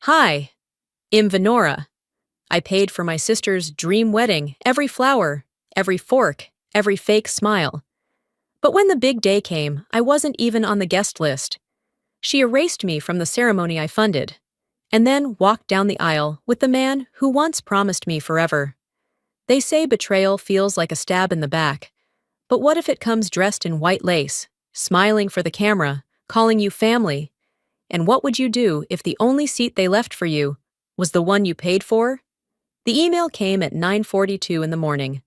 Hi, I'm Venora. I paid for my sister's dream wedding, every flower, every fork, every fake smile. But when the big day came, I wasn't even on the guest list. She erased me from the ceremony I funded, and then walked down the aisle with the man who once promised me forever. They say betrayal feels like a stab in the back, but what if it comes dressed in white lace, smiling for the camera, calling you family? And what would you do if the only seat they left for you was the one you paid for? The email came at 9:42 in the morning.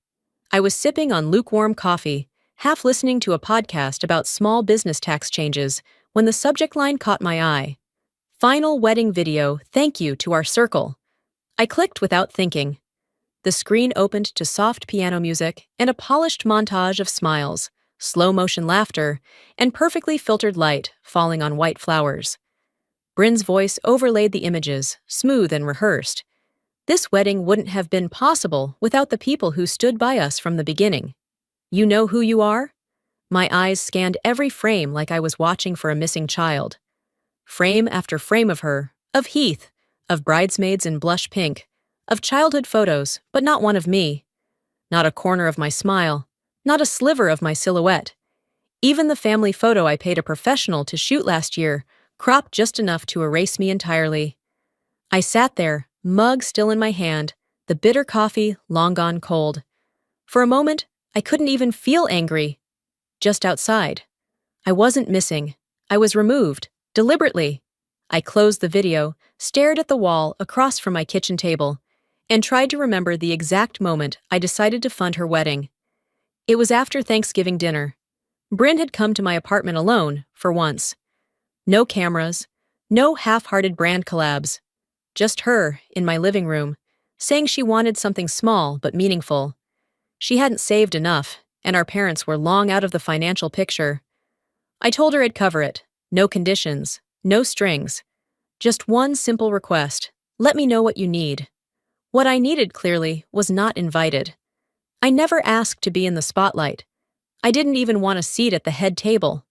I was sipping on lukewarm coffee, half listening to a podcast about small business tax changes, when the subject line caught my eye. Final wedding video, thank you to our circle. I clicked without thinking. The screen opened to soft piano music and a polished montage of smiles, slow-motion laughter, and perfectly filtered light falling on white flowers. Bryn's voice overlaid the images, smooth and rehearsed. This wedding wouldn't have been possible without the people who stood by us from the beginning. You know who you are? My eyes scanned every frame like I was watching for a missing child. Frame after frame of her, of Heath, of bridesmaids in blush pink, of childhood photos, but not one of me. Not a corner of my smile, not a sliver of my silhouette. Even the family photo I paid a professional to shoot last year cropped just enough to erase me entirely. I sat there, mug still in my hand, the bitter coffee long gone cold. For a moment, I couldn't even feel angry. Just outside. I wasn't missing. I was removed, deliberately. I closed the video, stared at the wall across from my kitchen table, and tried to remember the exact moment I decided to fund her wedding. It was after Thanksgiving dinner. Bryn had come to my apartment alone, for once. No cameras, no half-hearted brand collabs. Just her, in my living room, saying she wanted something small but meaningful. She hadn't saved enough, and our parents were long out of the financial picture. I told her I'd cover it. No conditions, no strings. Just one simple request. Let me know what you need. What I needed, clearly, was not invited. I never asked to be in the spotlight. I didn't even want a seat at the head table.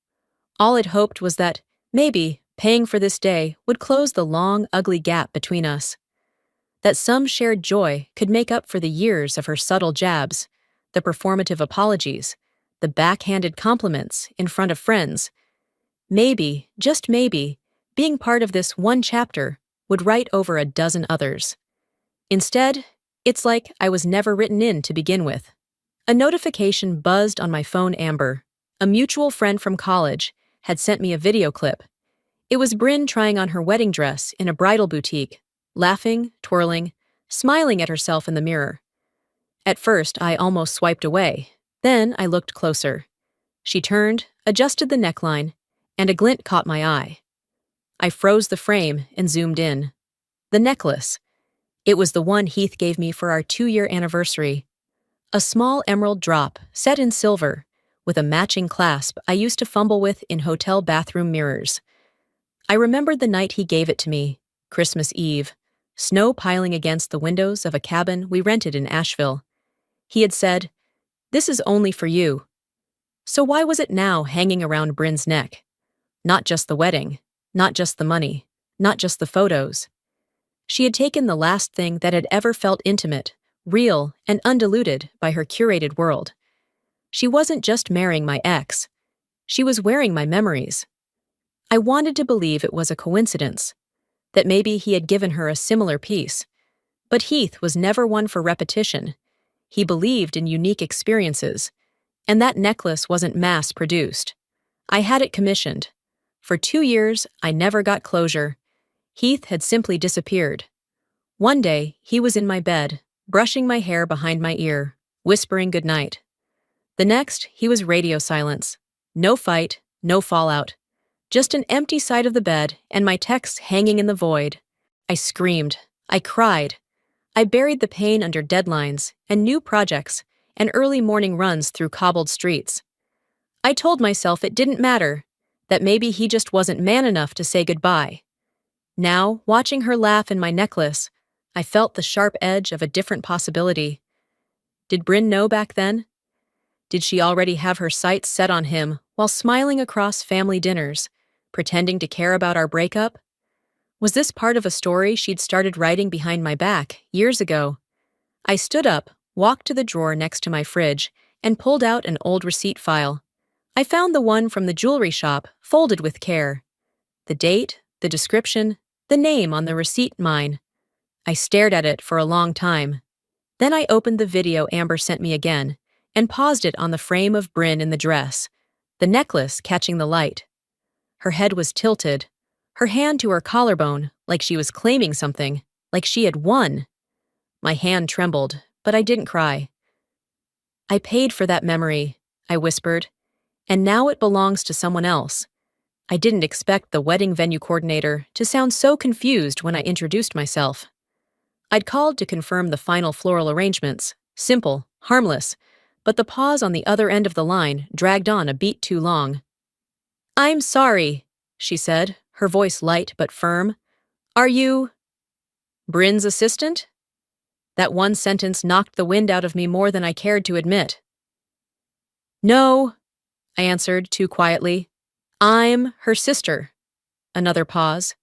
All I'd hoped was that, maybe, paying for this day would close the long, ugly gap between us. That some shared joy could make up for the years of her subtle jabs, the performative apologies, the backhanded compliments in front of friends. Maybe, just maybe, being part of this one chapter would write over a dozen others. Instead, it's like I was never written in to begin with. A notification buzzed on my phone. Amber, a mutual friend from college, had sent me a video clip. It was Bryn trying on her wedding dress in a bridal boutique, laughing, twirling, smiling at herself in the mirror. At first, I almost swiped away. Then I looked closer. She turned, adjusted the neckline, and a glint caught my eye. I froze the frame and zoomed in. The necklace. It was the one Heath gave me for our 2-year anniversary. A small emerald drop, set in silver, with a matching clasp I used to fumble with in hotel bathroom mirrors. I remembered the night he gave it to me, Christmas Eve, snow piling against the windows of a cabin we rented in Asheville. He had said, "This is only for you." So why was it now hanging around Bryn's neck? Not just the wedding, not just the money, not just the photos. She had taken the last thing that had ever felt intimate, real, and undiluted by her curated world. She wasn't just marrying my ex. She was wearing my memories. I wanted to believe it was a coincidence, that maybe he had given her a similar piece. But Heath was never one for repetition. He believed in unique experiences, and that necklace wasn't mass-produced. I had it commissioned. For 2 years, I never got closure. Heath had simply disappeared. One day, he was in my bed, brushing my hair behind my ear, whispering goodnight. The next, he was radio silence. No fight, no fallout. Just an empty side of the bed and my texts hanging in the void. I screamed. I cried. I buried the pain under deadlines and new projects and early morning runs through cobbled streets. I told myself it didn't matter, that maybe he just wasn't man enough to say goodbye. Now, watching her laugh in my necklace, I felt the sharp edge of a different possibility. Did Bryn know back then? Did she already have her sights set on him while smiling across family dinners, pretending to care about our breakup? Was this part of a story she'd started writing behind my back years ago? I stood up, walked to the drawer next to my fridge, and pulled out an old receipt file. I found the one from the jewelry shop, folded with care. The date, the description, the name on the receipt mine. I stared at it for a long time. Then I opened the video Amber sent me again, and paused it on the frame of Bryn in the dress, the necklace catching the light. Her head was tilted, her hand to her collarbone, like she was claiming something, like she had won. My hand trembled, but I didn't cry. I paid for that memory, I whispered, and now it belongs to someone else. I didn't expect the wedding venue coordinator to sound so confused when I introduced myself. I'd called to confirm the final floral arrangements, simple, harmless, but the pause on the other end of the line dragged on a beat too long. "I'm sorry," she said, her voice light but firm. "Are you Bryn's assistant?" That one sentence knocked the wind out of me more than I cared to admit. "No," I answered too quietly. "I'm her sister." Another pause.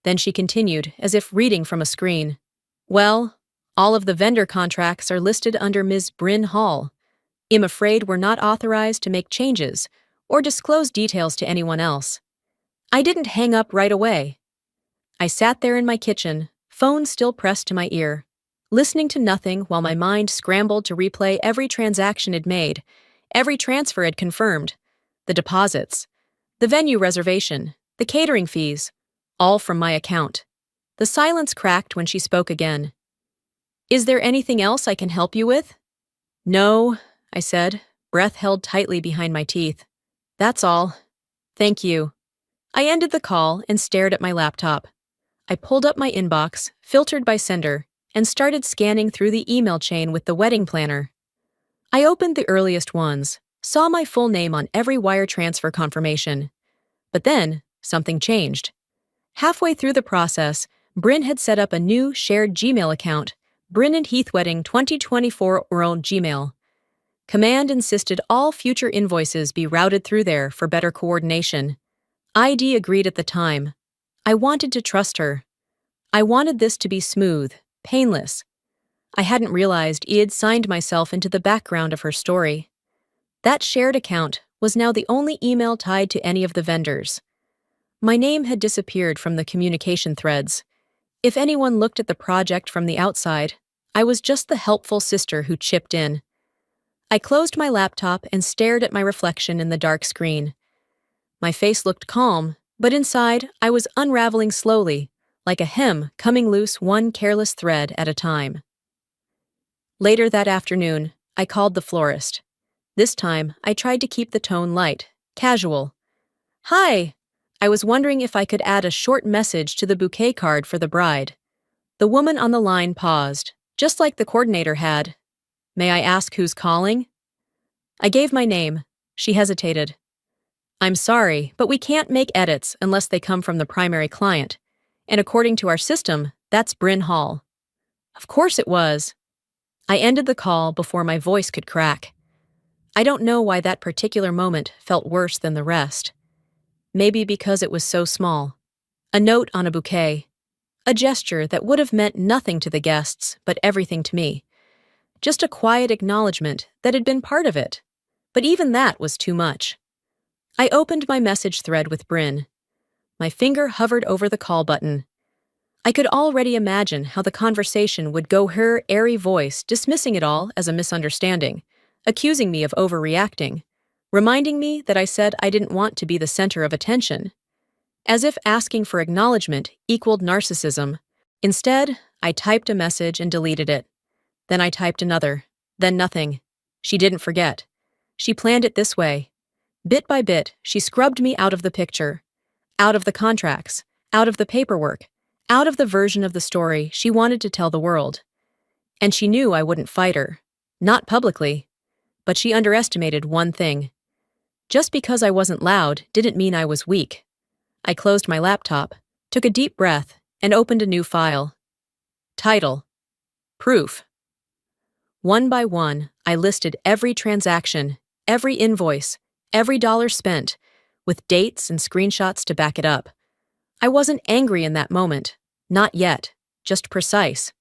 Then she continued, as if reading from a screen. "Well, all of the vendor contracts are listed under Ms. Bryn Hall. I'm afraid we're not authorized to make changes or disclose details to anyone else." I didn't hang up right away. I sat there in my kitchen, phone still pressed to my ear, listening to nothing while my mind scrambled to replay every transaction it made, every transfer it confirmed, the deposits, the venue reservation, the catering fees, all from my account. The silence cracked when she spoke again. "Is there anything else I can help you with?" "No," I said, breath held tightly behind my teeth. "That's all. Thank you." I ended the call and stared at my laptop. I pulled up my inbox, filtered by sender, and started scanning through the email chain with the wedding planner. I opened the earliest ones, saw my full name on every wire transfer confirmation. But then, something changed. Halfway through the process, Bryn had set up a new shared Gmail account, Bryn and Heath Wedding 2024 World Gmail. Command insisted all future invoices be routed through there for better coordination. ID agreed at the time. I wanted to trust her. I wanted this to be smooth, painless. I hadn't realized I'd signed myself into the background of her story. That shared account was now the only email tied to any of the vendors. My name had disappeared from the communication threads. If anyone looked at the project from the outside, I was just the helpful sister who chipped in. I closed my laptop and stared at my reflection in the dark screen. My face looked calm, but inside I was unraveling slowly, like a hem coming loose one careless thread at a time. Later that afternoon, I called the florist. This time, I tried to keep the tone light, casual. "Hi! I was wondering if I could add a short message to the bouquet card for the bride." The woman on the line paused, just like the coordinator had. "May I ask who's calling?" I gave my name. She hesitated. "I'm sorry, but we can't make edits unless they come from the primary client. And according to our system, that's Bryn Hall." Of course it was. I ended the call before my voice could crack. I don't know why that particular moment felt worse than the rest. Maybe because it was so small. A note on a bouquet. A gesture that would have meant nothing to the guests, but everything to me. Just a quiet acknowledgement that had been part of it. But even that was too much. I opened my message thread with Bryn. My finger hovered over the call button. I could already imagine how the conversation would go, her airy voice dismissing it all as a misunderstanding, accusing me of overreacting, reminding me that I said I didn't want to be the center of attention. As if asking for acknowledgement equaled narcissism. Instead, I typed a message and deleted it. Then I typed another. Then nothing. She didn't forget. She planned it this way. Bit by bit, she scrubbed me out of the picture, out of the contracts, out of the paperwork, out of the version of the story she wanted to tell the world. And she knew I wouldn't fight her. Not publicly. But she underestimated one thing. Just because I wasn't loud didn't mean I was weak. I closed my laptop, took a deep breath, and opened a new file. Title: Proof. One by one, I listed every transaction, every invoice, every dollar spent, with dates and screenshots to back it up. I wasn't angry in that moment. Not yet. Just precise.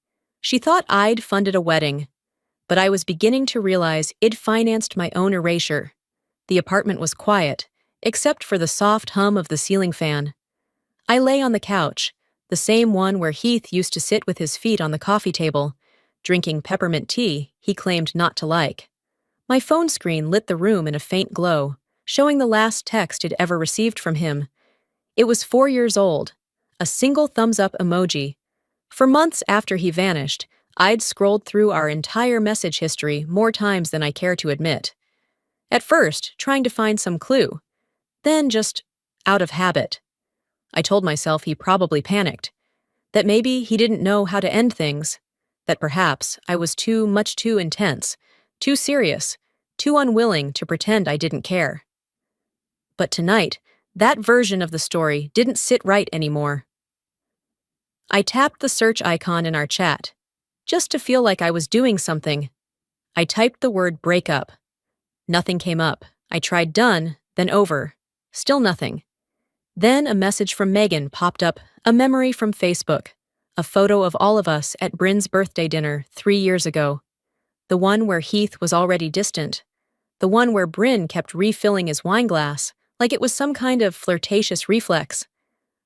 She thought I'd funded a wedding, but I was beginning to realize I'd financed my own erasure. The apartment was quiet, except for the soft hum of the ceiling fan. I lay on the couch, the same one where Heath used to sit with his feet on the coffee table, drinking peppermint tea he claimed not to like. My phone screen lit the room in a faint glow, showing the last text I'd ever received from him. It was 4 years old, a single thumbs-up emoji. For months after he vanished, I'd scrolled through our entire message history more times than I care to admit. At first, trying to find some clue, then just out of habit. I told myself he probably panicked, that maybe he didn't know how to end things, that perhaps I was too intense, too serious, too unwilling to pretend I didn't care. But tonight, that version of the story didn't sit right anymore. I tapped the search icon in our chat, just to feel like I was doing something. I typed the word breakup. Nothing came up. I tried done, then over. Still nothing. Then a message from Megan popped up, a memory from Facebook, a photo of all of us at Bryn's birthday dinner 3 years ago. The one where Heath was already distant. The one where Bryn kept refilling his wine glass, like it was some kind of flirtatious reflex.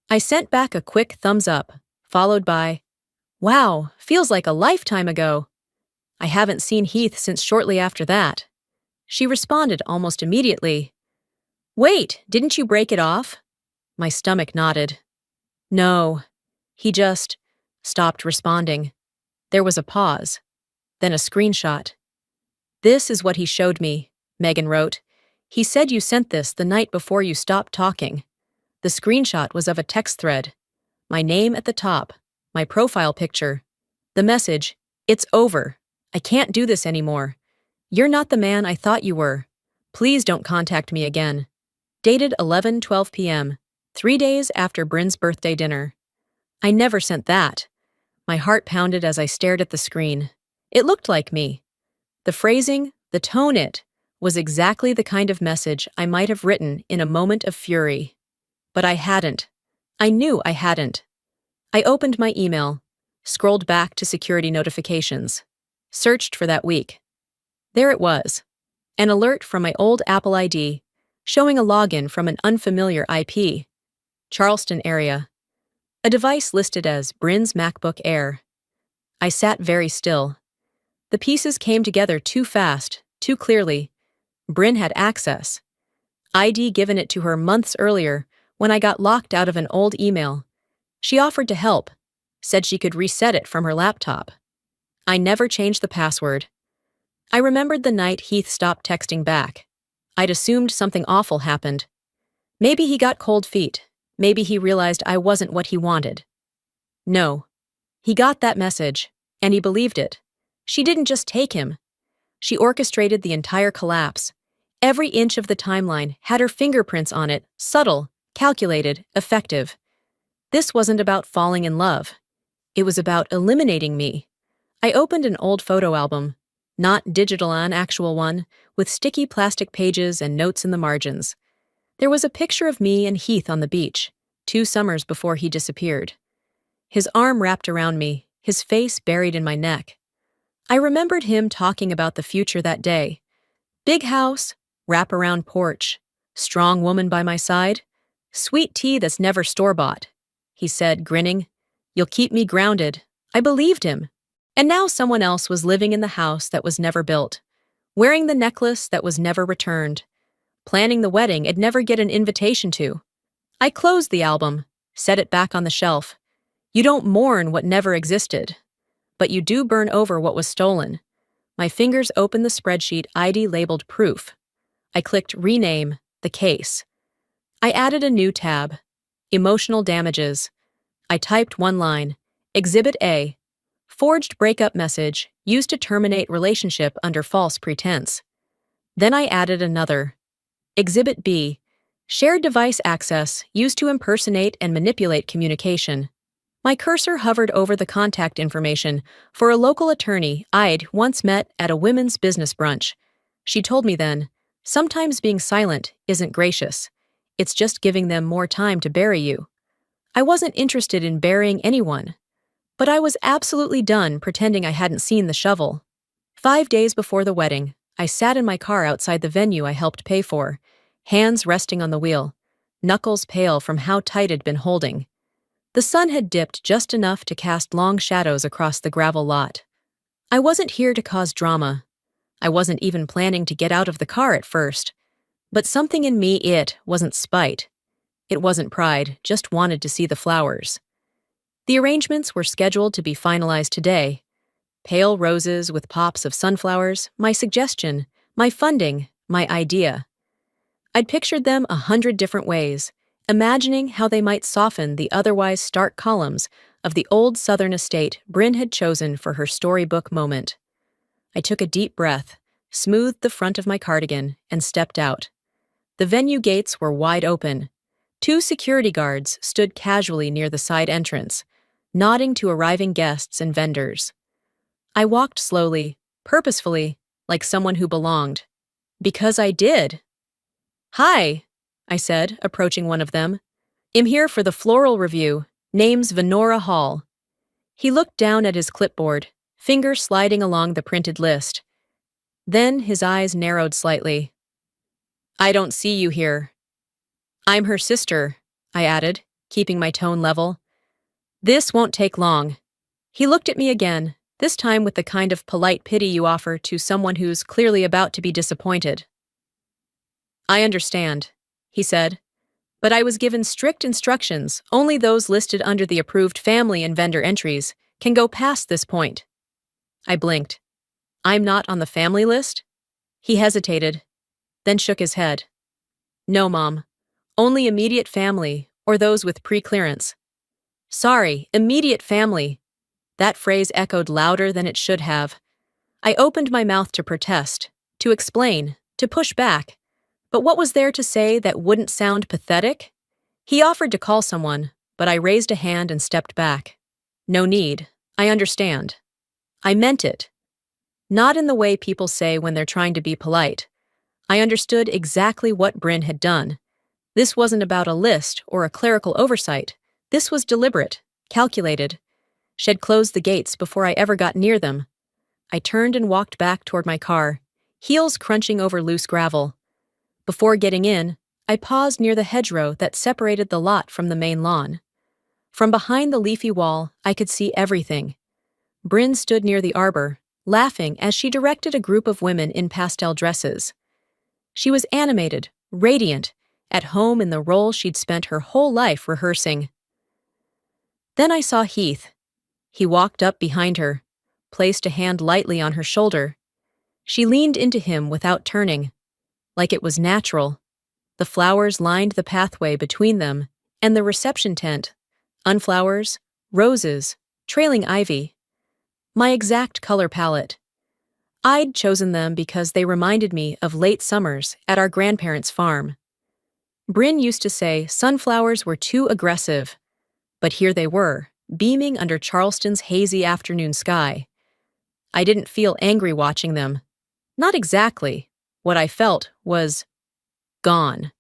I sent back a quick thumbs up, followed by, "Wow, feels like a lifetime ago." I haven't seen Heath since shortly after that. She responded almost immediately, "Wait, didn't you break it off?" My stomach nodded. "No." He just stopped responding. There was a pause, then a screenshot. "This is what he showed me," Megan wrote. "He said you sent this the night before you stopped talking." The screenshot was of a text thread. My name at the top, my profile picture. The message, "It's over. I can't do this anymore. You're not the man I thought you were. Please don't contact me again." Dated 11:12 p.m., 3 days after Bryn's birthday dinner. I never sent that. My heart pounded as I stared at the screen. It looked like me. The phrasing, the tone, it was exactly the kind of message I might have written in a moment of fury. But I hadn't. I knew I hadn't. I opened my email, scrolled back to security notifications, searched for that week. There it was. An alert from my old Apple ID, showing a login from an unfamiliar IP. Charleston area. A device listed as Bryn's MacBook Air. I sat very still. The pieces came together too fast, too clearly. Bryn had access. ID given it to her months earlier when I got locked out of an old email. She offered to help, said she could reset it from her laptop. I never changed the password. I remembered the night Heath stopped texting back. I'd assumed something awful happened. Maybe he got cold feet. Maybe he realized I wasn't what he wanted. No. He got that message, and he believed it. She didn't just take him. She orchestrated the entire collapse. Every inch of the timeline had her fingerprints on it, subtle, calculated, effective. This wasn't about falling in love. It was about eliminating me. I opened an old photo album, not digital, an actual one, with sticky plastic pages and notes in the margins. There was a picture of me and Heath on the beach, 2 summers before he disappeared. His arm wrapped around me, his face buried in my neck. I remembered him talking about the future that day. Big house, wraparound porch, strong woman by my side, sweet tea that's never store-bought. He said, grinning, "You'll keep me grounded." I believed him. And now someone else was living in the house that was never built, wearing the necklace that was never returned, planning the wedding I'd never get an invitation to. I closed the album, set it back on the shelf. You don't mourn what never existed, but you do burn over what was stolen. My fingers opened the spreadsheet ID labeled proof. I clicked rename, the case. I added a new tab, emotional damages. I typed one line, Exhibit A, forged breakup message used to terminate relationship under false pretense. Then I added another, Exhibit B, shared device access used to impersonate and manipulate communication. My cursor hovered over the contact information for a local attorney I'd once met at a women's business brunch. She told me then, sometimes being silent isn't gracious. It's just giving them more time to bury you. I wasn't interested in burying anyone, but I was absolutely done pretending I hadn't seen the shovel. 5 days before the wedding, I sat in my car outside the venue I helped pay for, hands resting on the wheel, knuckles pale from how tight I'd been holding. The sun had dipped just enough to cast long shadows across the gravel lot. I wasn't here to cause drama. I wasn't even planning to get out of the car at first. But something in me, it wasn't spite. It wasn't pride, just wanted to see the flowers. The arrangements were scheduled to be finalized today. Pale roses with pops of sunflowers, my suggestion, my funding, my idea. I'd pictured them 100 different ways, imagining how they might soften the otherwise stark columns of the old southern estate Bryn had chosen for her storybook moment. I took a deep breath, smoothed the front of my cardigan, and stepped out. The venue gates were wide open. 2 security guards stood casually near the side entrance, nodding to arriving guests and vendors. I walked slowly, purposefully, like someone who belonged. Because I did. "Hi," I said, approaching one of them. "I'm here for the floral review. Name's Venora Hall." He looked down at his clipboard, finger sliding along the printed list. Then his eyes narrowed slightly. "I don't see you here." "I'm her sister," I added, keeping my tone level. "This won't take long." He looked at me again, this time with the kind of polite pity you offer to someone who's clearly about to be disappointed. "I understand," he said, "but I was given strict instructions. Only those listed under the approved family and vendor entries can go past this point." I blinked. "I'm not on the family list?" He hesitated, then shook his head. "No, Mom. Only immediate family, or those with pre-clearance." "Sorry, immediate family." That phrase echoed louder than it should have. I opened my mouth to protest, to explain, to push back. But what was there to say that wouldn't sound pathetic? He offered to call someone, but I raised a hand and stepped back. "No need. I understand." I meant it. Not in the way people say when they're trying to be polite. I understood exactly what Bryn had done. This wasn't about a list or a clerical oversight. This was deliberate, calculated. She'd closed the gates before I ever got near them. I turned and walked back toward my car, heels crunching over loose gravel. Before getting in, I paused near the hedgerow that separated the lot from the main lawn. From behind the leafy wall, I could see everything. Bryn stood near the arbor, laughing as she directed a group of women in pastel dresses. She was animated, radiant, at home in the role she'd spent her whole life rehearsing. Then I saw Heath. He walked up behind her, placed a hand lightly on her shoulder. She leaned into him without turning, like it was natural. The flowers lined the pathway between them and the reception tent. Unflowers, roses, trailing ivy. My exact color palette. I'd chosen them because they reminded me of late summers at our grandparents' farm. Bryn used to say sunflowers were too aggressive, but here they were, beaming under Charleston's hazy afternoon sky. I didn't feel angry watching them. Not exactly. What I felt was gone.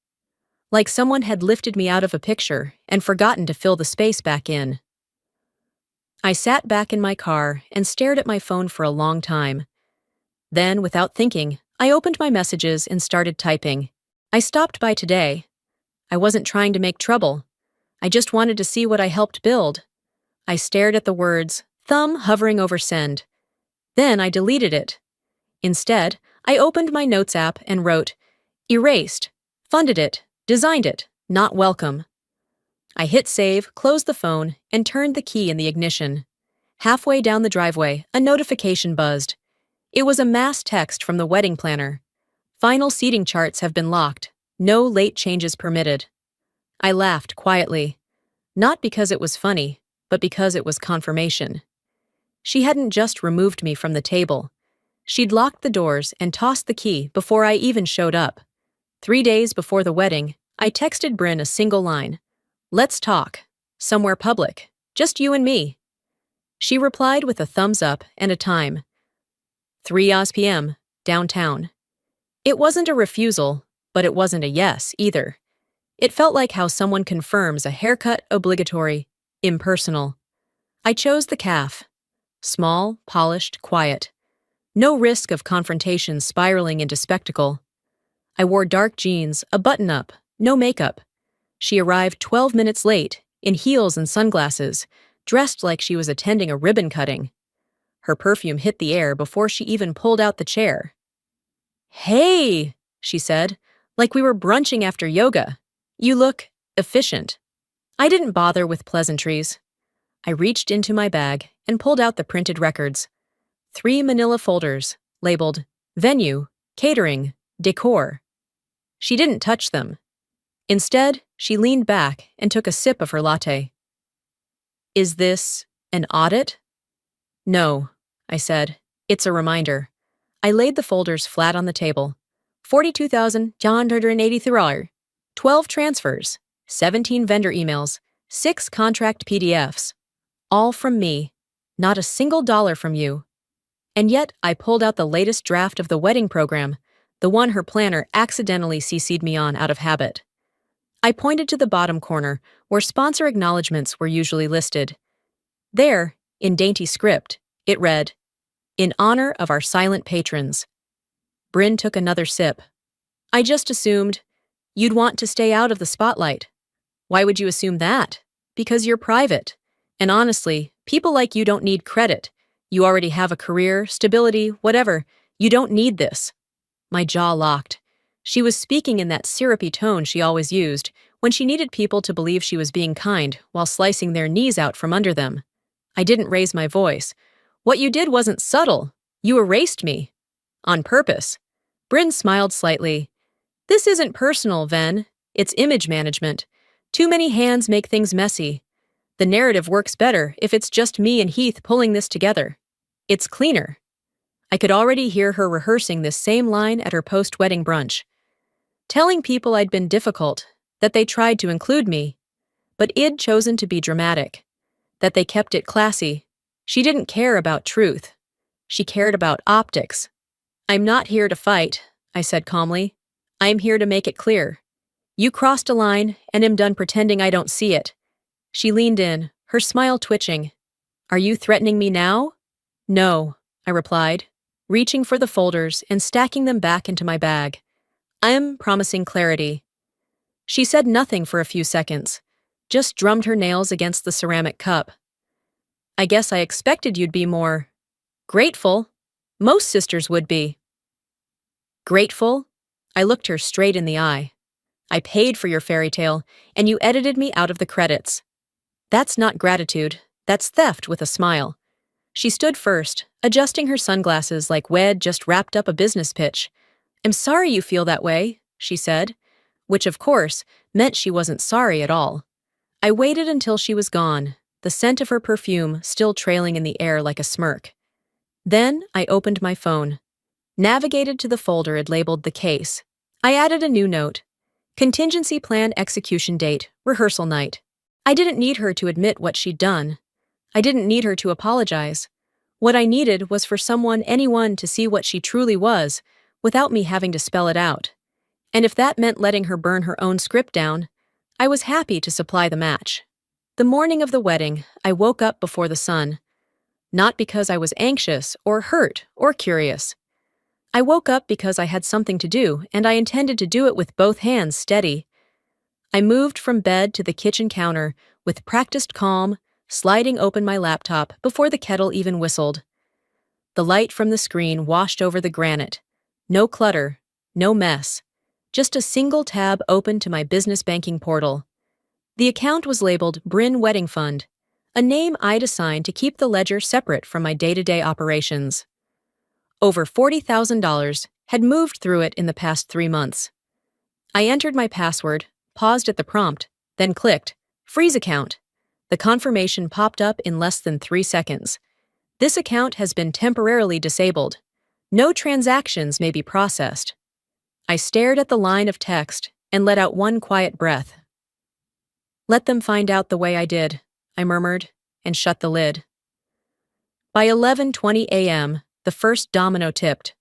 Like someone had lifted me out of a picture and forgotten to fill the space back in. I sat back in my car and stared at my phone for a long time. Then, without thinking, I opened my messages and started typing. I stopped by today. I wasn't trying to make trouble. I just wanted to see what I helped build. I stared at the words, thumb hovering over send. Then I deleted it. Instead, I opened my notes app and wrote, erased, funded it, designed it, not welcome. I hit save, closed the phone, and turned the key in the ignition. Halfway down the driveway, a notification buzzed. It was a mass text from the wedding planner. Final seating charts have been locked. No late changes permitted. I laughed quietly, not because it was funny, but because it was confirmation. She hadn't just removed me from the table. She'd locked the doors and tossed the key before I even showed up. 3 days before the wedding, I texted Bryn a single line. "Let's talk. Somewhere public. Just you and me." She replied with a thumbs up and a time. 3 p.m., downtown. It wasn't a refusal, but it wasn't a yes either. It felt like how someone confirms a haircut obligatory, impersonal. I chose the calf. Small, polished, quiet. No risk of confrontation spiraling into spectacle. I wore dark jeans, a button-up, no makeup. She arrived 12 minutes late, in heels and sunglasses, dressed like she was attending a ribbon cutting. Her perfume hit the air before she even pulled out the chair. "Hey," she said, like we were brunching after yoga. "You look efficient." I didn't bother with pleasantries. I reached into my bag and pulled out the printed records. 3 manila folders, labeled venue, catering, decor. She didn't touch them. Instead, she leaned back and took a sip of her latte. "Is this an audit?" "No," I said. "It's a reminder." I laid the folders flat on the table. $42,983, 12 transfers, 17 vendor emails, 6 contract PDFs. All from me, not a single dollar from you. And yet, I pulled out the latest draft of the wedding program, the one her planner accidentally CC'd me on out of habit. I pointed to the bottom corner, where sponsor acknowledgments were usually listed. There, in dainty script, it read, "In honor of our silent patrons." Bryn took another sip. "I just assumed you'd want to stay out of the spotlight." "Why would you assume that?" "Because you're private. And honestly, people like you don't need credit. You already have a career, stability, whatever. You don't need this." My jaw locked. She was speaking in that syrupy tone she always used, when she needed people to believe she was being kind while slicing their knees out from under them. I didn't raise my voice. "What you did wasn't subtle. You erased me. On purpose." Bryn smiled slightly. "This isn't personal, Ven. It's image management. Too many hands make things messy. The narrative works better if it's just me and Heath pulling this together. It's cleaner." I could already hear her rehearsing this same line at her post-wedding brunch. Telling people I'd been difficult, that they tried to include me, but I'd chosen to be dramatic, that they kept it classy. She didn't care about truth. She cared about optics. "I'm not here to fight," I said calmly. "I'm here to make it clear. You crossed a line, and am done pretending I don't see it." She leaned in, her smile twitching. "Are you threatening me now?" "No," I replied, reaching for the folders and stacking them back into my bag. "I'm promising clarity." She said nothing for a few seconds, just drummed her nails against the ceramic cup. "I guess I expected you'd be more grateful. Most sisters would be." "Grateful?" I looked her straight in the eye. "I paid for your fairy tale, and you edited me out of the credits. That's not gratitude, that's theft," with a smile. She stood first, adjusting her sunglasses like Wed just wrapped up a business pitch. "I'm sorry you feel that way," she said, which of course meant she wasn't sorry at all. I waited until she was gone, the scent of her perfume still trailing in the air like a smirk. Then I opened my phone, navigated to the folder it labeled the case. I added a new note. Contingency plan execution date, rehearsal night. I didn't need her to admit what she'd done. I didn't need her to apologize. What I needed was for anyone to see what she truly was, without me having to spell it out. And if that meant letting her burn her own script down, I was happy to supply the match. The morning of the wedding, I woke up before the sun. Not because I was anxious or hurt or curious. I woke up because I had something to do, and I intended to do it with both hands steady. I moved from bed to the kitchen counter with practiced calm, sliding open my laptop before the kettle even whistled. The light from the screen washed over the granite. No clutter, no mess. Just a single tab open to my business banking portal. The account was labeled Bryn Wedding Fund, a name I'd assigned to keep the ledger separate from my day-to-day operations. Over $40,000 had moved through it in the past 3 months. I entered my password, paused at the prompt, then clicked, Freeze account. The confirmation popped up in less than 3 seconds. This account has been temporarily disabled. No transactions may be processed. I stared at the line of text and let out one quiet breath. "Let them find out the way I did," I murmured, and shut the lid. By 11:20 a.m., the first domino tipped.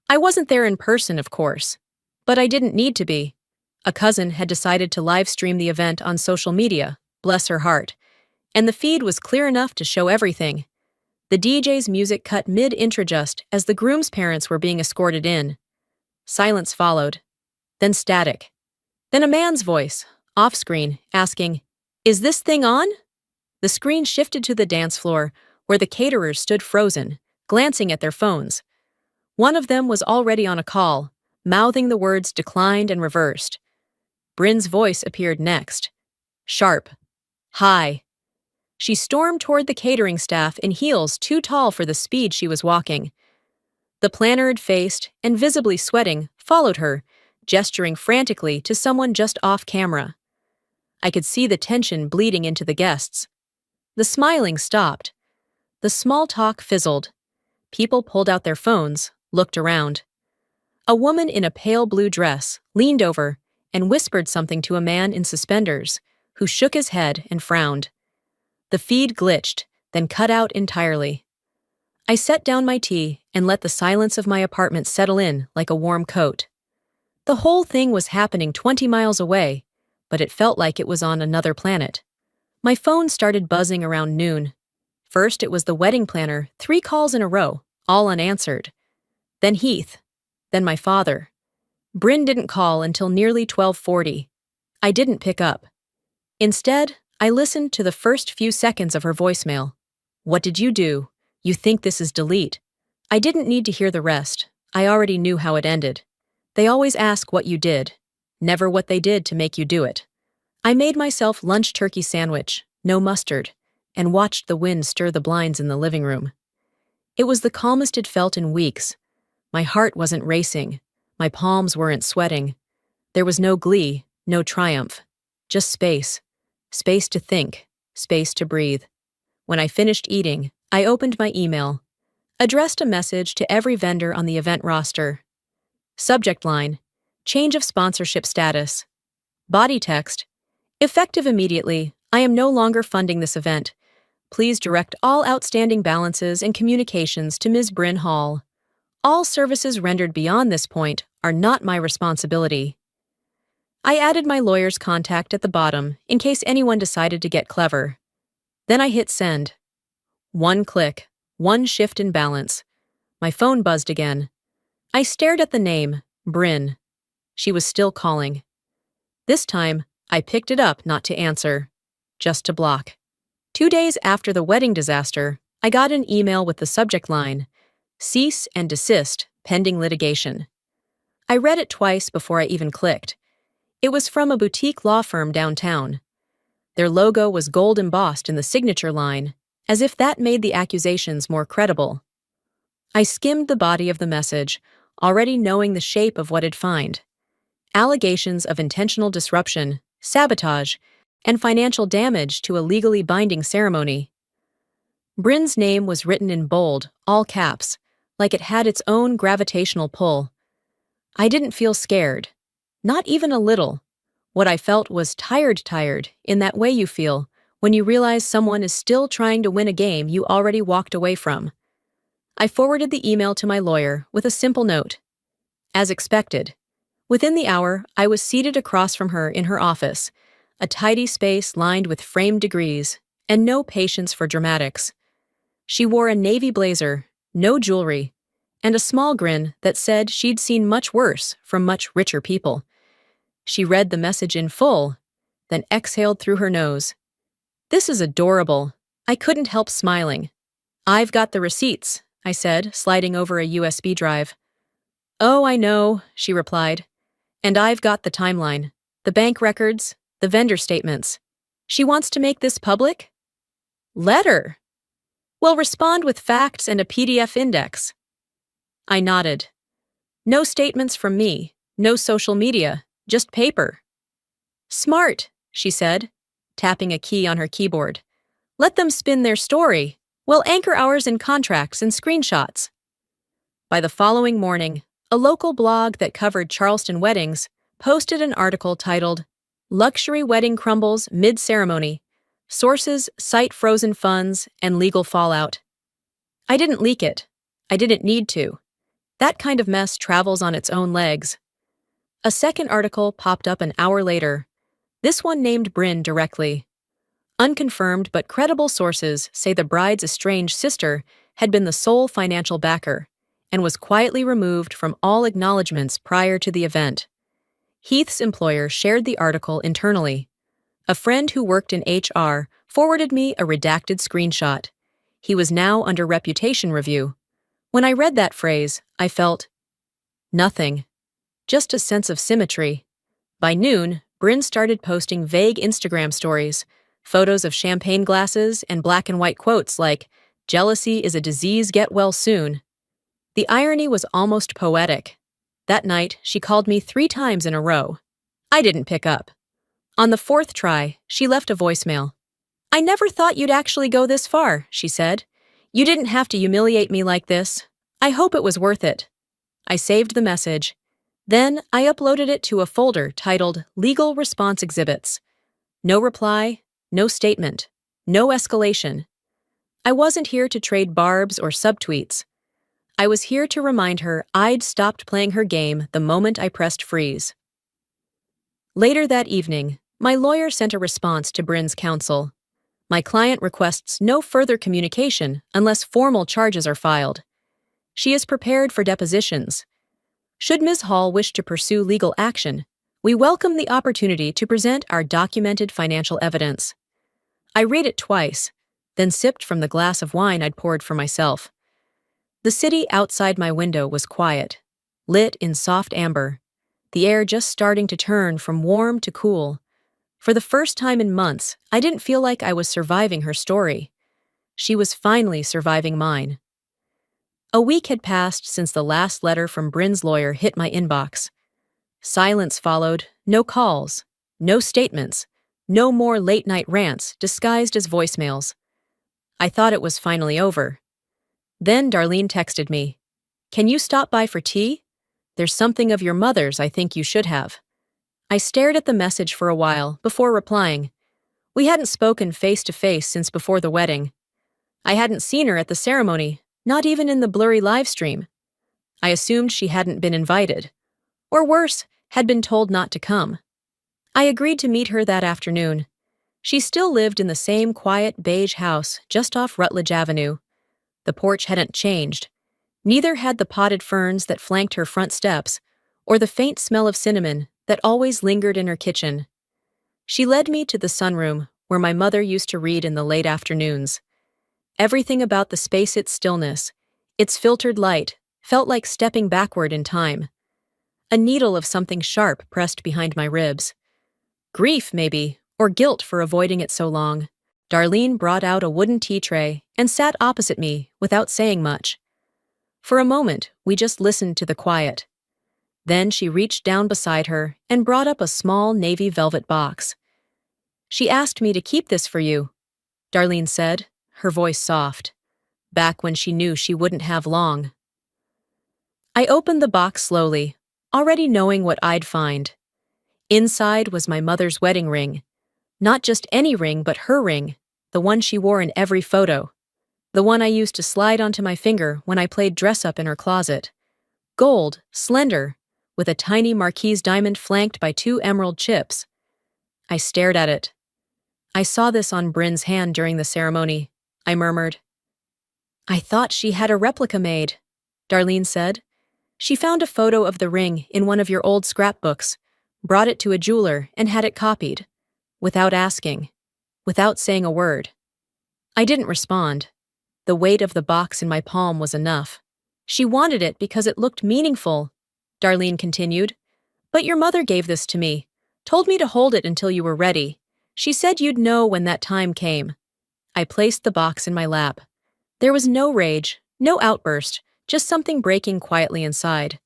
I wasn't there in person, of course, but I didn't need to be. A cousin had decided to live stream the event on social media, bless her heart, and the feed was clear enough to show everything. The DJ's music cut mid-introjust as the groom's parents were being escorted in. Silence followed, then static. Then a man's voice, off-screen, asking, "Is this thing on?" The screen shifted to the dance floor, where the caterers stood frozen, glancing at their phones. One of them was already on a call, mouthing the words declined and reversed. Bryn's voice appeared next. Sharp. High. She stormed toward the catering staff in heels too tall for the speed she was walking. The plannered-faced and visibly sweating followed her, gesturing frantically to someone just off camera. I could see the tension bleeding into the guests. The smiling stopped. The small talk fizzled. People pulled out their phones, looked around. A woman in a pale blue dress leaned over and whispered something to a man in suspenders, who shook his head and frowned. The feed glitched, then cut out entirely. I set down my tea and let the silence of my apartment settle in like a warm coat. The whole thing was happening 20 miles away, but it felt like it was on another planet. My phone started buzzing around noon. First it was the wedding planner, 3 calls in a row, all unanswered. Then Heath. Then my father. Bryn didn't call until nearly 12:40. I didn't pick up. Instead, I listened to the first few seconds of her voicemail. "What did you do? You think this is delete?" I didn't need to hear the rest. I already knew how it ended. They always ask what you did, never what they did to make you do it. I made myself lunch turkey sandwich, no mustard, and watched the wind stir the blinds in the living room. It was the calmest it felt in weeks. My heart wasn't racing. My palms weren't sweating. There was no glee, no triumph. Just space. Space to think. Space to breathe. When I finished eating, I opened my email. Addressed a message to every vendor on the event roster. Subject line: change of sponsorship status. Body text: effective immediately. I am no longer funding this event. Please direct all outstanding balances and communications to Ms. Bryn Hall. All services rendered beyond this point are not my responsibility. I added my lawyer's contact at the bottom in case anyone decided to get clever. Then I hit send. One click, one shift in balance. My phone buzzed again. I stared at the name, Bryn. She was still calling. This time, I picked it up not to answer, just to block. 2 days after the wedding disaster, I got an email with the subject line, "Cease and desist, pending litigation." I read it twice before I even clicked. It was from a boutique law firm downtown. Their logo was gold embossed in the signature line, as if that made the accusations more credible. I skimmed the body of the message, already knowing the shape of what it'd find. Allegations of intentional disruption, sabotage, and financial damage to a legally binding ceremony. Bryn's name was written in bold, all caps, like it had its own gravitational pull. I didn't feel scared. Not even a little. What I felt was tired, in that way you feel when you realize someone is still trying to win a game you already walked away from. I forwarded the email to my lawyer with a simple note. As expected. Within the hour, I was seated across from her in her office, a tidy space lined with framed degrees, and no patience for dramatics. She wore a navy blazer, no jewelry, and a small grin that said she'd seen much worse from much richer people. She read the message in full, then exhaled through her nose. "This is adorable." I couldn't help smiling. "I've got the receipts," I said, sliding over a USB drive. "Oh, I know," she replied. "And I've got the timeline, the bank records, the vendor statements. She wants to make this public?" "Let her." "Well, respond with facts and a PDF index." I nodded. "No statements from me, no social media, just paper." "Smart," she said, tapping a key on her keyboard. "Let them spin their story. We'll anchor ours in contracts and screenshots." By the following morning, a local blog that covered Charleston weddings posted an article titled, "Luxury Wedding Crumbles Mid-Ceremony. Sources cite frozen funds and legal fallout." I didn't leak it. I didn't need to. That kind of mess travels on its own legs. A second article popped up an hour later. This one named Bryn directly. Unconfirmed but credible sources say the bride's estranged sister had been the sole financial backer and was quietly removed from all acknowledgments prior to the event. Heath's employer shared the article internally. A friend who worked in HR forwarded me a redacted screenshot. He was now under reputation review. When I read that phrase, I felt nothing, just a sense of symmetry. By noon, Bryn started posting vague Instagram stories, photos of champagne glasses and black and white quotes like, "Jealousy is a disease, get well soon." The irony was almost poetic. That night, she called me 3 times in a row. I didn't pick up. On the 4th try, she left a voicemail. "I never thought you'd actually go this far," she said. "You didn't have to humiliate me like this. I hope it was worth it." I saved the message. Then I uploaded it to a folder titled Legal Response Exhibits. No reply, no statement, no escalation. I wasn't here to trade barbs or subtweets. I was here to remind her I'd stopped playing her game the moment I pressed freeze. Later that evening, my lawyer sent a response to Bryn's counsel. My client requests no further communication unless formal charges are filed. She is prepared for depositions. Should Ms. Hall wish to pursue legal action, we welcome the opportunity to present our documented financial evidence. I read it twice, then sipped from the glass of wine I'd poured for myself. The city outside my window was quiet, lit in soft amber, the air just starting to turn from warm to cool. For the first time in months, I didn't feel like I was surviving her story. She was finally surviving mine. A week had passed since the last letter from Bryn's lawyer hit my inbox. Silence followed, no calls, no statements, no more late-night rants disguised as voicemails. I thought it was finally over. Then Darlene texted me. "Can you stop by for tea? There's something of your mother's I think you should have." I stared at the message for a while before replying. We hadn't spoken face-to-face since before the wedding. I hadn't seen her at the ceremony, not even in the blurry live stream. I assumed she hadn't been invited. Or worse, had been told not to come. I agreed to meet her that afternoon. She still lived in the same quiet beige house just off Rutledge Avenue. The porch hadn't changed. Neither had the potted ferns that flanked her front steps, or the faint smell of cinnamon that always lingered in her kitchen. She led me to the sunroom, where my mother used to read in the late afternoons. Everything about the space, its stillness, its filtered light, felt like stepping backward in time. A needle of something sharp pressed behind my ribs. Grief, maybe, or guilt for avoiding it so long. Darlene brought out a wooden tea tray and sat opposite me without saying much. For a moment, we just listened to the quiet. Then she reached down beside her and brought up a small navy velvet box. "She asked me to keep this for you," Darlene said, her voice soft, back when she knew she wouldn't have long. I opened the box slowly, already knowing what I'd find. Inside was my mother's wedding ring. Not just any ring, but her ring, the one she wore in every photo. The one I used to slide onto my finger when I played dress-up in her closet. Gold, slender, with a tiny marquise diamond flanked by 2 emerald chips. I stared at it. "I saw this on Bryn's hand during the ceremony," I murmured. "I thought she had a replica made," Darlene said. "She found a photo of the ring in one of your old scrapbooks, brought it to a jeweler, and had it copied. Without asking. Without saying a word." I didn't respond. The weight of the box in my palm was enough. "She wanted it because it looked meaningful," Darlene continued. "But your mother gave this to me, told me to hold it until you were ready. She said you'd know when that time came." I placed the box in my lap. There was no rage, no outburst, just something breaking quietly inside.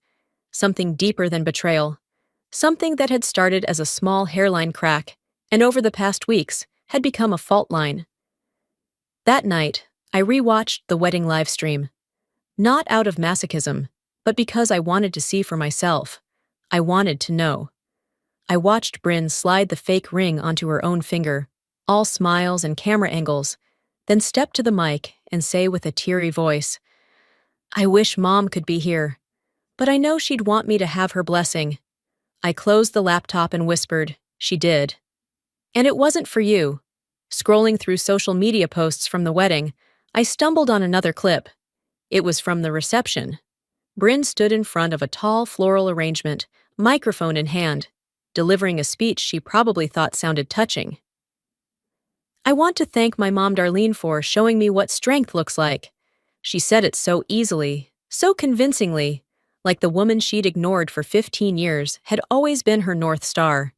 Something deeper than betrayal. Something that had started as a small hairline crack, and over the past weeks had become a fault line. That night, I rewatched the wedding livestream. Not out of masochism, but because I wanted to see for myself. I wanted to know. I watched Bryn slide the fake ring onto her own finger, all smiles and camera angles, then step to the mic and say with a teary voice, "I wish Mom could be here, but I know she'd want me to have her blessing. I closed the laptop and whispered, "She did." And it wasn't for you. Scrolling through social media posts from the wedding, I stumbled on another clip. It was from the reception. Bryn stood in front of a tall floral arrangement, microphone in hand, delivering a speech she probably thought sounded touching. "I want to thank my mom Darlene for showing me what strength looks like." She said it so easily, so convincingly, like the woman she'd ignored for 15 years had always been her North Star.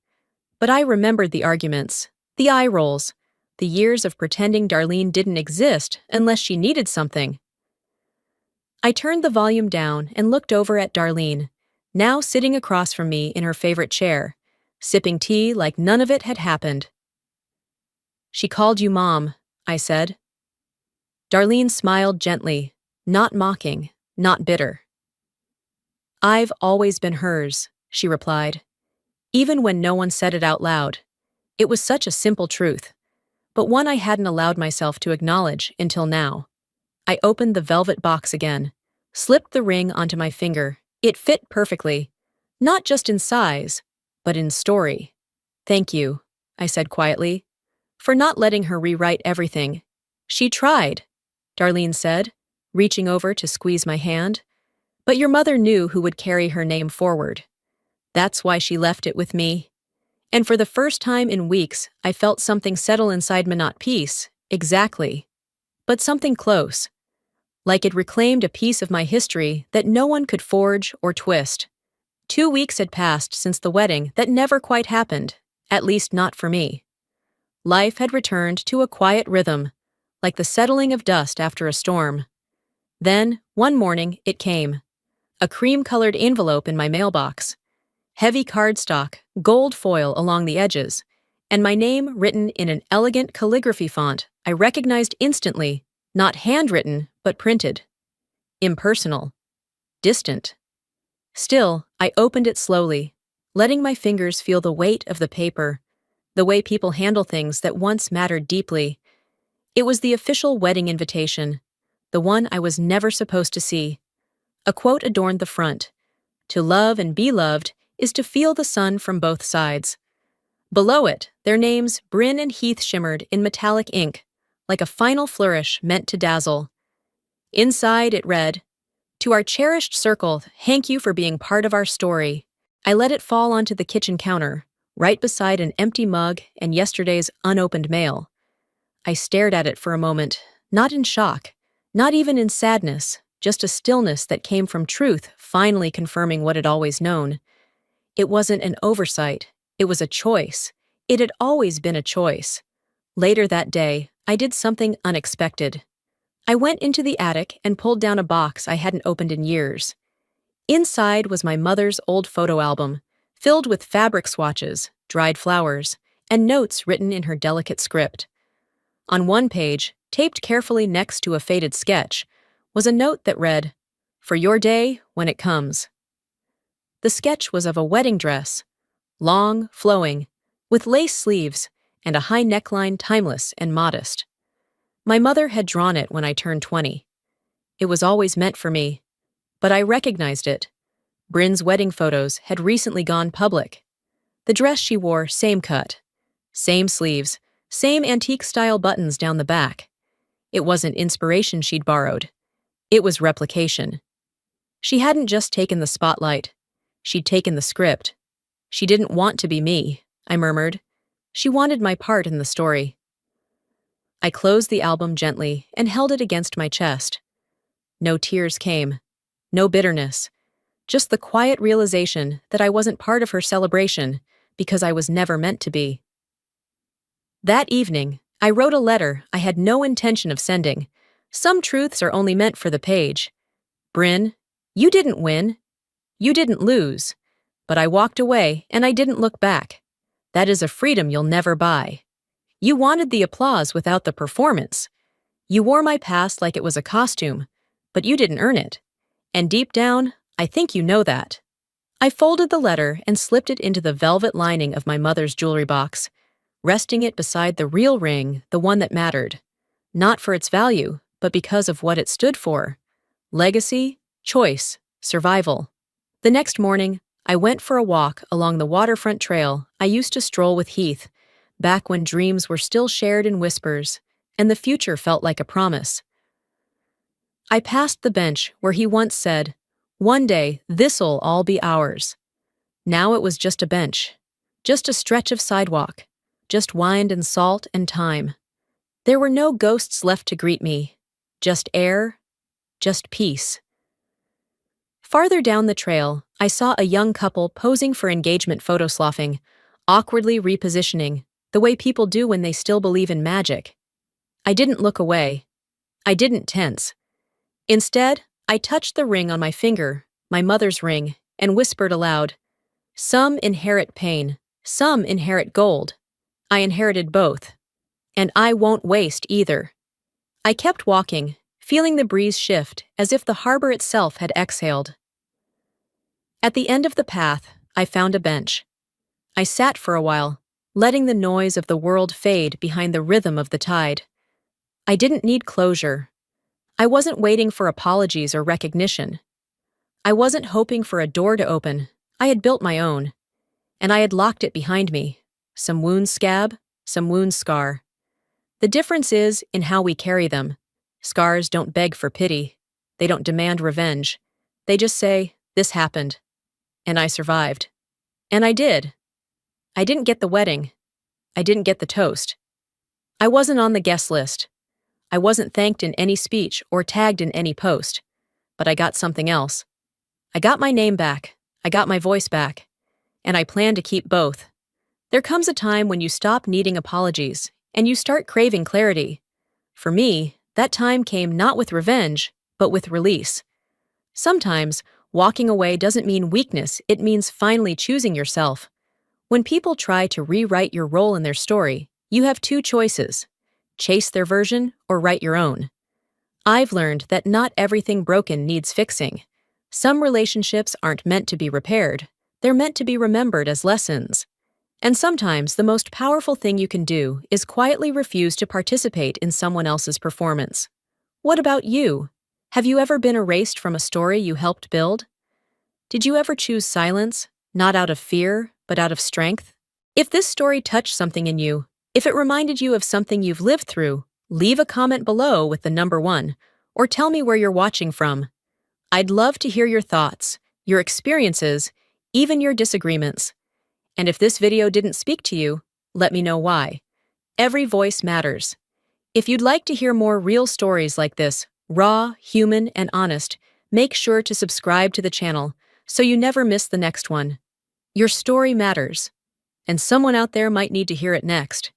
But I remembered the arguments, the eye rolls, the years of pretending Darlene didn't exist unless she needed something. I turned the volume down and looked over at Darlene, now sitting across from me in her favorite chair, sipping tea like none of it had happened. "She called you Mom," I said. Darlene smiled gently, not mocking, not bitter. "I've always been hers," she replied, even when no one said it out loud. It was such a simple truth, but one I hadn't allowed myself to acknowledge until now. I opened the velvet box again, slipped the ring onto my finger. It fit perfectly, not just in size, but in story. "Thank you," I said quietly, "for not letting her rewrite everything." "She tried," Darlene said, reaching over to squeeze my hand. "But your mother knew who would carry her name forward. That's why she left it with me." And for the first time in weeks, I felt something settle inside me, not peace, exactly, but something close, like it reclaimed a piece of my history that no one could forge or twist. 2 weeks had passed since the wedding that never quite happened, at least not for me. Life had returned to a quiet rhythm, like the settling of dust after a storm. Then, one morning, it came. A cream-colored envelope in my mailbox. Heavy cardstock, gold foil along the edges, and my name written in an elegant calligraphy font I recognized instantly, not handwritten, but printed. Impersonal. Distant. Still, I opened it slowly, letting my fingers feel the weight of the paper, the way people handle things that once mattered deeply. It was the official wedding invitation, the one I was never supposed to see. A quote adorned the front. "To love and be loved is to feel the sun from both sides." Below it, their names, Bryn and Heath, shimmered in metallic ink, like a final flourish meant to dazzle. Inside it read, "To our cherished circle, thank you for being part of our story." I let it fall onto the kitchen counter, right beside an empty mug and yesterday's unopened mail. I stared at it for a moment, not in shock, not even in sadness, just a stillness that came from truth finally confirming what I'd always known. It wasn't an oversight, it was a choice. It had always been a choice. Later that day, I did something unexpected. I went into the attic and pulled down a box I hadn't opened in years. Inside was my mother's old photo album, filled with fabric swatches, dried flowers, and notes written in her delicate script. On one page, taped carefully next to a faded sketch, was a note that read, "For your day when it comes." The sketch was of a wedding dress, long, flowing, with lace sleeves and a high neckline, timeless and modest. My mother had drawn it when I turned 20. It was always meant for me, but I recognized it. Bryn's wedding photos had recently gone public. The dress she wore, same cut, same sleeves, same antique-style buttons down the back. It wasn't inspiration she'd borrowed. It was replication. She hadn't just taken the spotlight. She'd taken the script. She didn't want to be me, I murmured. She wanted my part in the story. I closed the album gently and held it against my chest. No tears came. No bitterness. Just the quiet realization that I wasn't part of her celebration because I was never meant to be. That evening, I wrote a letter I had no intention of sending. Some truths are only meant for the page. "Bryn, you didn't win. You didn't lose. But I walked away and I didn't look back. That is a freedom you'll never buy. You wanted the applause without the performance. You wore my past like it was a costume, but you didn't earn it. And deep down, I think you know that." I folded the letter and slipped it into the velvet lining of my mother's jewelry box, resting it beside the real ring, the one that mattered. Not for its value, but because of what it stood for. Legacy, choice, survival. The next morning, I went for a walk along the waterfront trail I used to stroll with Heath, back when dreams were still shared in whispers, and the future felt like a promise. I passed the bench where he once said, "One day, this'll all be ours." Now it was just a bench, just a stretch of sidewalk, just wind and salt and time. There were no ghosts left to greet me, just air, just peace. Farther down the trail, I saw a young couple posing for engagement photo sloughing, awkwardly repositioning, the way people do when they still believe in magic. I didn't look away. I didn't tense. Instead, I touched the ring on my finger, my mother's ring, and whispered aloud, "Some inherit pain, some inherit gold. I inherited both. And I won't waste either." I kept walking, feeling the breeze shift as if the harbor itself had exhaled. At the end of the path, I found a bench. I sat for a while, letting the noise of the world fade behind the rhythm of the tide. I didn't need closure. I wasn't waiting for apologies or recognition. I wasn't hoping for a door to open. I had built my own. And I had locked it behind me. Some wound scab, some wound scar. The difference is in how we carry them. Scars don't beg for pity. They don't demand revenge. They just say, "This happened." And I survived. And I did. I didn't get the wedding. I didn't get the toast. I wasn't on the guest list. I wasn't thanked in any speech or tagged in any post. But I got something else. I got my name back. I got my voice back. And I plan to keep both. There comes a time when you stop needing apologies and you start craving clarity. For me, that time came not with revenge, but with release. Sometimes, walking away doesn't mean weakness, it means finally choosing yourself. When people try to rewrite your role in their story, you have two choices: chase their version or write your own. I've learned that not everything broken needs fixing. Some relationships aren't meant to be repaired, they're meant to be remembered as lessons. And sometimes the most powerful thing you can do is quietly refuse to participate in someone else's performance. What about you? Have you ever been erased from a story you helped build? Did you ever choose silence, not out of fear, but out of strength? If this story touched something in you, if it reminded you of something you've lived through, leave a comment below with the number 1, or tell me where you're watching from. I'd love to hear your thoughts, your experiences, even your disagreements. And if this video didn't speak to you, let me know why. Every voice matters. If you'd like to hear more real stories like this, raw, human, and honest, make sure to subscribe to the channel so you never miss the next one. Your story matters, and someone out there might need to hear it next.